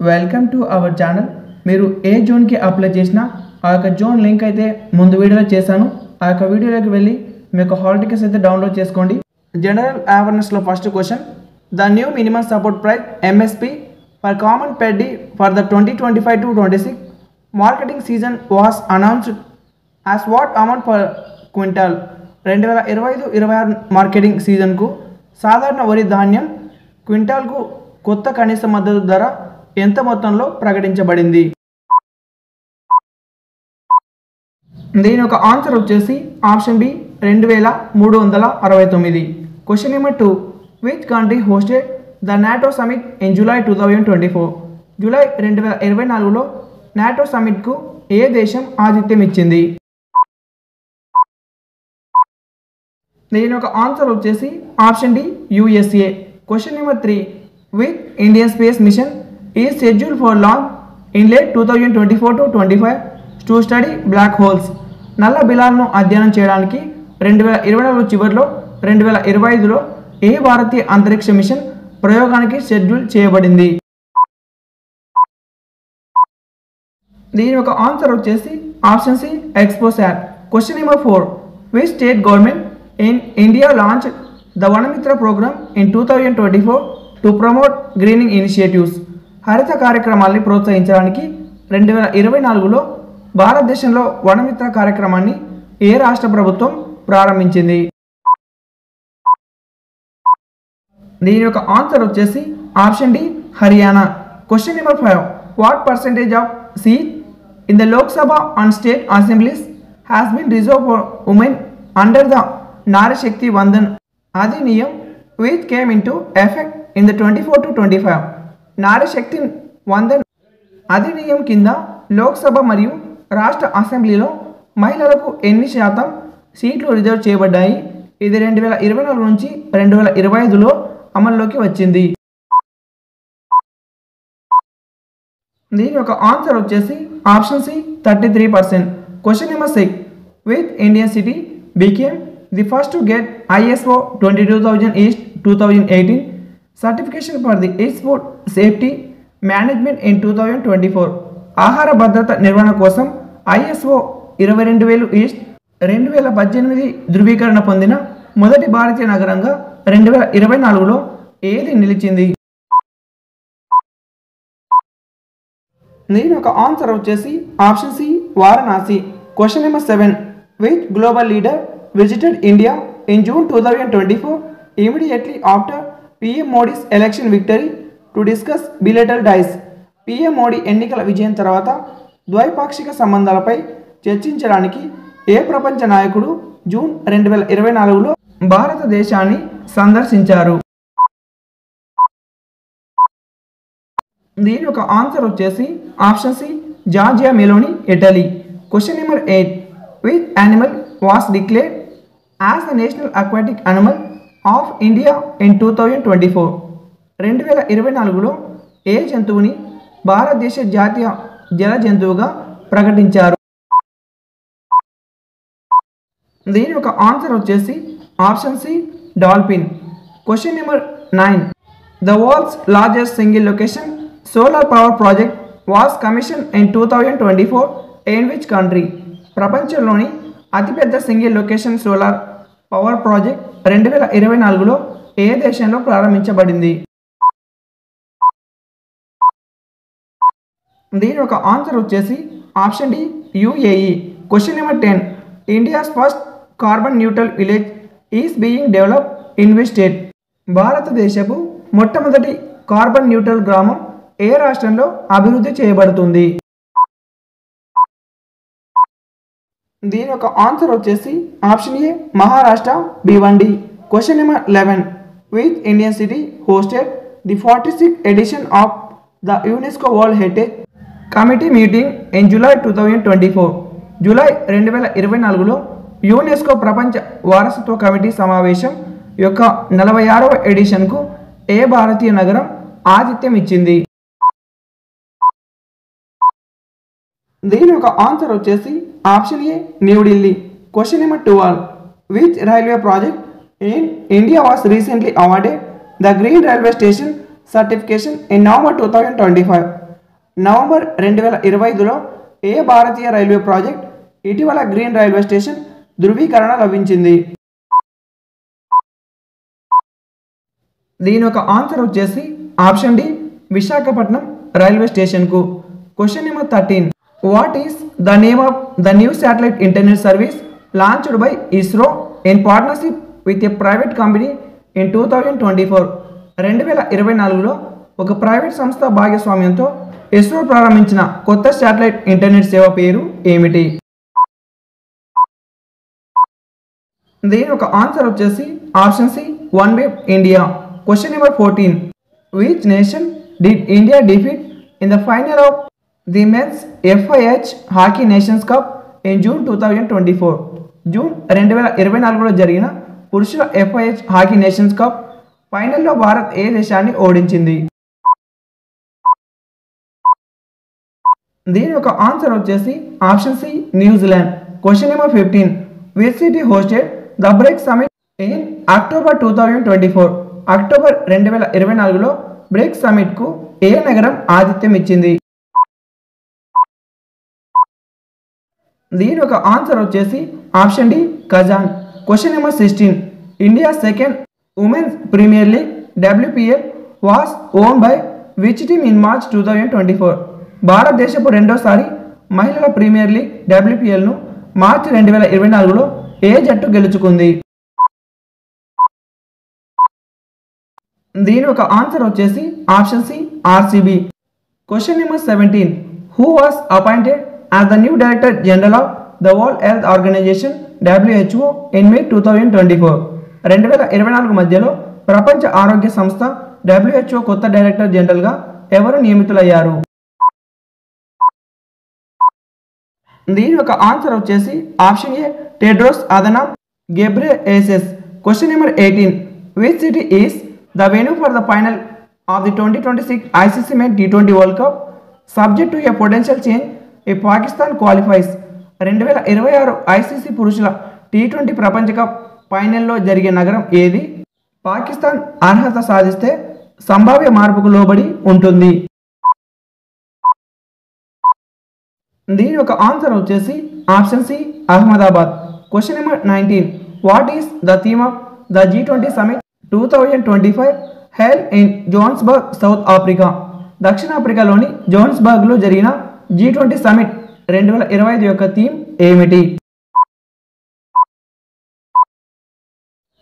Welcome to our channel. మీరు ఏ జోన్కి apply చేసినా ఆ యొక్క జోన్ లింక్ అయితే ముందు వీడియోలో చేశాను. ఆ యొక్క వీడియోలోకి వెళ్ళి మీ యొక్క హాల్ టికెట్స్ అయితే డౌన్లోడ్ చేసుకోండి. జనరల్ అవేర్నెస్లో first question, the new minimum support price MSP for common paddy for the 2025-26 marketing season was announced as what amount per quintal. 2025-26 marketing సీజన్కు సాధారణ వరి ధాన్యం క్వింటాల్కు కొత్త కనీస మద్దతు ధర ఎంత మొత్తంలో ప్రకటించబడింది? దీని ఒక ఆన్సర్ వచ్చేసి option B 2369. Question number 2, which country hosted the NATO summit in July 2024? July 2024లో నాటో సమిట్కు ఏ దేశం ఆతిథ్యం ఇచ్చింది? దీని ఒక ఆన్సర్ వచ్చేసి option D USA. Question number 3, which Indian space mission is scheduled for launch in late 2024-25 to study black holes. నల్ల బిలాలను అధ్యయనం చేయడానికి 2024 చివరిలో 2025లో ఏ భారతీయ అంతరిక్ష మిషన్ ప్రయోగానికి షెడ్యూల్ చేయబడింది? దీని ఒక ఆన్సర్ వచ్చేసి option C XPoSat. Question number 4, which state government in India launch the Vanamitra programme in 2024 to promote greening initiatives. హరిత కార్యక్రమాల్ని ప్రోత్సహించడానికి 2024లో భారతదేశంలో వనమిత్ర కార్యక్రమాన్ని ఏ రాష్ట్ర ప్రభుత్వం ప్రారంభించింది? దీని యొక్క ఆన్సర్ వచ్చేసి option D Haryana. Question number 5, what percentage of seat in the Lok Sabha and state assemblies has been reserve for women under the Nari Shakti Vandan Adhiniyam which came into effect in the 24-25? Nari Shakti Vandan Adhiniyam కింద లోక్సభ మరియు రాష్ట్ర అసెంబ్లీలో మహిళలకు ఎన్ని శాతం సీట్లు రిజర్వ్ చేయబడ్డాయి? ఇది 2024 నుంచి 2025లో అమల్లోకి వచ్చింది. దీని యొక్క ఆన్సర్ వచ్చేసి option C 33%. Question number 6, which Indian city became the first to get ISO 22000 East 2018 certification for the its food safety management in 2024? ఆహార భద్రత నిర్వహణ కోసం ISO 22000 ఈస్ట్ 2018 ధృవీకరణ పొందిన మొదటి భారతీయ నగరంగా 2024లో ఏది నిలిచింది? దీని ఒక ఆన్సర్ వచ్చేసి option C Varanasi. Question number 7, which global leader visited India in June 2024 immediately after PM Modi's election victory to discuss bilateral ties? PM Modi ఎన్నికల విజయం తర్వాత ద్వైపాక్షిక సంబంధాలపై చర్చించడానికి ఏ ప్రపంచ నాయకుడు జూన్ 2024లో భారతదేశాన్ని సందర్శించారు? దీని ఒక ఆన్సర్ వచ్చేసి option C Giorgia Meloni, Italy. Question number 8, which animal was declared as the national aquatic animal of India in 2024? 2024లో ఏ జంతువుని భారతదేశ జాతీయ జల జంతువుగా ప్రకటించారు? దీని ఒక ఆన్సర్ వచ్చేసి option C dolphin. Question number 9, the world's largest single location solar power project was commission in 2024 in which country? ప్రపంచంలోని అతిపెద్ద single location solar power project 2024లో ఏ దేశంలో ప్రారంభించబడింది? దీని ఒక ఆన్సర్ వచ్చేసి option D UAE. Question number 10, India's first carbon neutral village is being develop in which state? భారతదేశపు మొట్టమొదటి కార్బన్ న్యూట్రల్ గ్రామం ఏ రాష్ట్రంలో అభివృద్ధి చేయబడుతుంది? దీని ఒక ఆన్సర్ వచ్చేసి option A Maharashtra B1D. Question number 11, which Indian city hosted the 46th edition of the UNESCO world heritage committee meeting in July 2024? July 2024లో యునెస్కో ప్రపంచ వారసత్వ కమిటీ సమావేశం యొక్క 46వ ఎడిషన్కు ఏ భారతీయ నగరం ఆతిథ్యం ఇచ్చింది? దీని ఒక ఆన్సర్ వచ్చేసి option A New Delhi. Question number 12, which railway project in India was recently awarded the green railway station certification in November 2025? November 2025లో ఏ భారతీయ రైల్వే ప్రాజెక్ట్ ఇటీవల గ్రీన్ రైల్వే స్టేషన్ ధృవీకరణ లభించింది? దీని యొక్క ఆన్సర్ వచ్చేసి ఆప్షన్ డి విశాఖపట్నం రైల్వే స్టేషన్కు. Question number 13. What is the name of the new satellite internet service launched by ISRO in partnership with a private company in 2024? 2024లో ఒక ప్రైవేట్ సంస్థ భాగస్వామ్యంతో ఇస్రో ప్రారంభించిన కొత్త శాటిలైట్ ఇంటర్నెట్ సేవ పేరు ఏమిటి? దీని ఒక ఆన్సర్ వచ్చేసి option C OneWeb India. Question number 14. Which nation did India defeat in the final of the men's FIH hockey nations cup in June 2024? June 2024లో జరిగిన పురుషుల FIH హాకీ నేషన్స్ కప్ ఫైనల్లో భారత్ ఏ దేశాన్ని ఓడించింది? దీని యొక్క ఆన్సర్ వచ్చేసి option C New Zealand. Question number 15. Which city hosted the BRICS summit in October 2024? October 2024లో బ్రేక్ సమిట్కు ఏ నగరం ఆతిథ్యం ఇచ్చింది? దీని యొక్క ఆన్సర్ వచ్చేసి option D Kazan. Question number 16. India second women's premier league WPL was won by which team in March 2024? భారతదేశపు రెండోసారి మహిళల ప్రీమియర్ లీగ్ WPLను మార్చి 2024లో ఏ జట్టు గెలుచుకుంది? దీని ఒక ఆన్సర్ వచ్చేసి option C RCB. Question number 17. Who was appointed as the new director general of the world health organization WHO in May 2024? 2024 మధ్యలో ప్రపంచ ఆరోగ్య సంస్థ WHO కొత్త డైరెక్టర్ జనరల్గా ఎవరు నియమితులయ్యారు? దీని యొక్క ఆన్సర్ వచ్చేసి option A Tedros Adhanom Ghebreyesus. Question number 18. Which city is the venue for the final of the 2026 ICC Men T20 world cup subject to a potential change if Pakistan qualifies? 2026 ICC పురుషుల T20 ప్రపంచ cup ఫైనల్లో జరిగే నగరం ఏది? పాకిస్తాన్ అర్హత సాధిస్తే సంభావ్య మార్పుకు లోబడి ఉంటుంది. దీని యొక్క ఆన్సర్ వచ్చేసి option C Ahmedabad. Question number 19. What is the theme of the G20 summit 2025 held in Johannesburg South Africa? దక్షిణాఫ్రికాలోని జోహాన్స్బర్గ్లో జరిగిన G20 సమిట్ 2025 యొక్క థీమ్ ఏమిటి?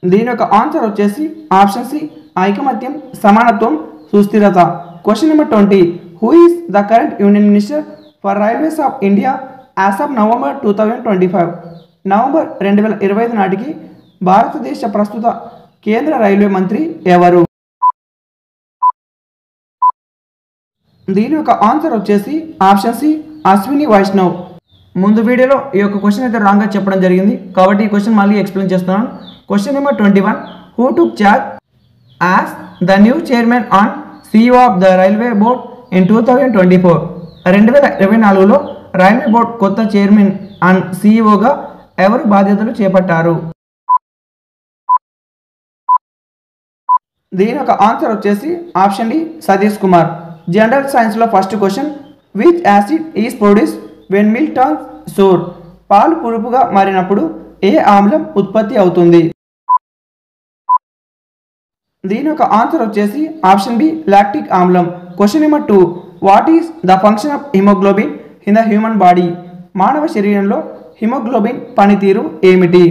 దీని యొక్క ఆన్సర్ వచ్చేసి ఆప్షన్ సి ఐకమత్యం, సమానత్వం, సుస్థిరత. Question number 20. Who is the current union minister for railways of India as of November 2025? November 2025 నాటికి భారతదేశ ప్రస్తుత కేంద్ర రైల్వే మంత్రి ఎవరు? దీని యొక్క ఆన్సర్ వచ్చేసి ఆప్షన్ సి అశ్విని వైష్ణవ్. ముందు వీడియోలో ఈ యొక్క క్వశ్చన్ అయితే రాంగ్గా చెప్పడం జరిగింది కాబట్టి ఈ క్వశ్చన్ మళ్ళీ ఎక్స్ప్లెయిన్ చేస్తున్నాను. Question number 21. Who took charge as the new chairman and CEO of the railway board in 2024? 2024లో రైల్వే బోర్డ్ కొత్త చైర్మన్ అండ్ CEOగా ఎవరు బాధ్యతలు చేపట్టారు? దీని యొక్క ఆన్సర్ వచ్చేసి option D Satish Kumar. General సైన్స్లో first question. Which acid is produce when milk turns sour? పాలు పులుపుగా మారినప్పుడు ఏ ఆమ్లం ఉత్పత్తి అవుతుంది? దీని యొక్క ఆన్సర్ వచ్చేసి ఆప్షన్ బి లాక్టిక్ ఆమ్లం. Question number 2. What is the function of haemoglobin in the human body? మానవ శరీరంలో హిమోగ్లోబిన్ పనితీరు ఏమిటి?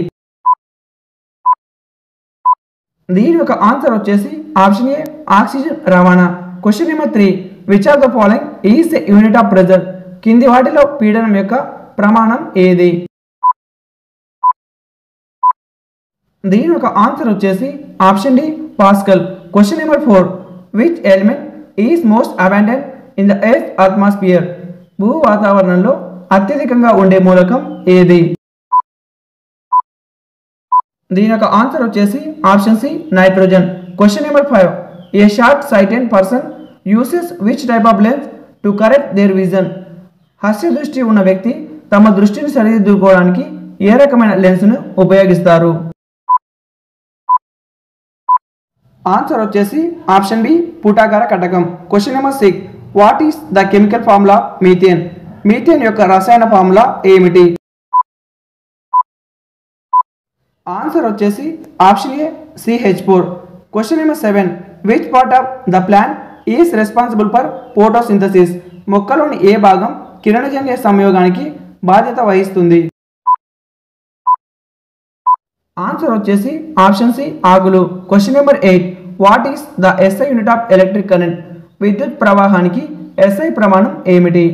దీని యొక్క ఆన్సర్ వచ్చేసి ఆప్షన్ ఏ ఆక్సిజన్ రవాణా. Question number 3. Which of the following is a unit of pressure? కింది వాటిలో పీడనం యొక్క ప్రమాణం ఏది? దీని యొక్క ఆన్సర్ వచ్చేసి option D Pascal. Question number 4. Which element is most abundant in the earth atmosphere? భూ వాతావరణంలో అత్యధికంగా ఉండే మూలకం ఏది? దీని యొక్క ఆన్సర్ వచ్చేసి option C nitrogen. Question number 5. A short sighted person uses which type of lens to correct their vision? హస్య దృష్టి ఉన్న వ్యక్తి తమ దృష్టిని సరిదిద్దుకోవడానికి ఏ రకమైన లెన్స్ను ఉపయోగిస్తారు? ఆన్సర్ వచ్చేసి ఆప్షన్ బి పుటాకార కటకం. Question number 6. What is the chemical formula methane? Methane యొక్క రసాయన ఫార్ములా ఏమిటి? ఆన్సర్ వచ్చేసి option A CH4. Question number 7. Which part of the plant is responsible for photosynthesis? మొక్కలోని ఏ భాగం కిరణజన్య సంయోగానికి బాధ్యత వహిస్తుంది? ఆన్సర్ వచ్చేసి ఆప్షన్ సి ఆకులు. Question number 8. What is the SI unit of electric current? విద్యుత్ ప్రవాహానికి SI ప్రమాణం ఏమిటి?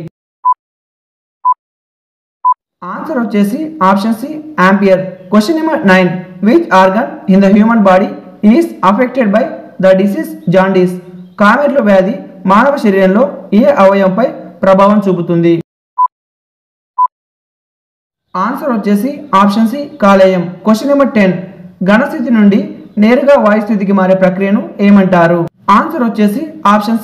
ఆన్సర్ వచ్చేసి option C ampere. Question number 9. Which organ in the human body is affected by the disease jaundice? కామెర్ల వ్యాధి మానవ శరీరంలో ఏ అవయవంపై ప్రభావం చూపుతుంది? ఆన్సర్ వచ్చేసి ఆప్షన్ సి కాలేయం. Question number 10. ఘనస్థితి నుండి నేరుగా వాయుస్థితికి మారే ప్రక్రియను ఏమంటారు? ఆన్సర్ వచ్చేసి ఆప్షన్